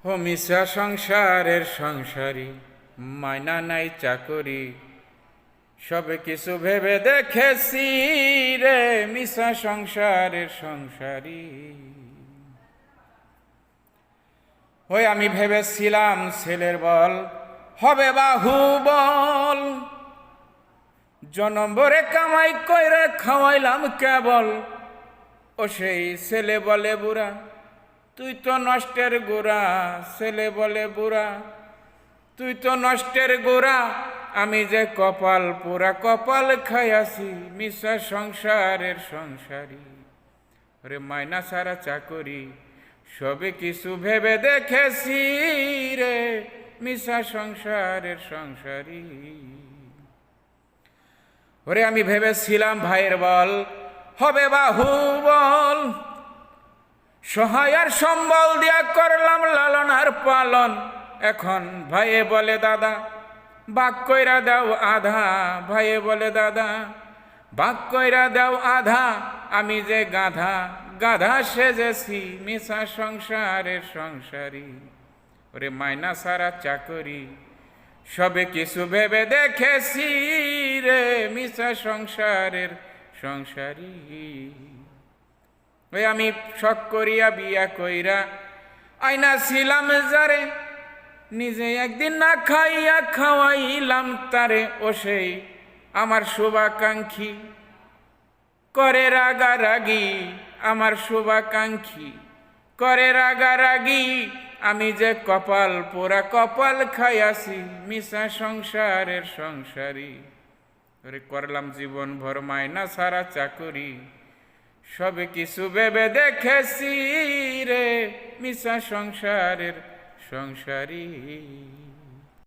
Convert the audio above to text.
ও মিশা সংসারের সংসারী, মাইনা নাই চাকরি, সবে কিছু ভেবে দেখেছি রে মিশা সংসারের সংসারী। ওই আমি ভেবেছিলাম ছেলের বল হবে বাহুবল, জনম্বরে কামাই কইরে খাওয়াইলাম কেবল। ও সেই ছেলে বলে বুড়া তুই তো নষ্টের গোড়া, ছেলে বলে বুড়া তুই তো নষ্টের গোড়া, আমি যে কপাল পুরা কপাল খাইয়াছি মিশা সংসারের সংসারী। রে মাইনা সারা চাকরি, সবে কিছু ভেবে দেখেছি রে মিশা সংসারের সংসারী। ওরে আমি ভেবেছিলাম ভাইয়ের বল হবে বাহুবল, সহায়ের সম্বল দিয়া করলাম লালন আর পালন। এখন ভাইয়ে বলে দাদা বাক কইরা দাও আধা, ভাইয়ে বলে দাদা বাক কইরা দাও আধা, আমি যে গাধা গাধা সেজেছি মিশা সংসারের সংসারী। ওরে মাইনা সারা চাকরি, সবে কিছু ভেবে দেখেছি রে মিশা সংসারের সংসারী। ওই আমি শখ করিয়া বিয়া কইরা আইনা ছিলাম যারে, নিজে একদিন না খাইয়া খাওয়াইলাম তারে। ও সেই আমার শুভাকাঙ্ক্ষী করে রাগারাগি, আমার শুভাকাঙ্ক্ষী করে রাগারাগি, আমি যে কপাল পোড়া কপাল খাইয়াছি মিশা সংসারের সংসারী। ওরে করলাম জীবন ভর মাইনা সারা চাকরি, সবে কিছু ভেবে দেখেছি রে মিশা সংসারের সংসারী।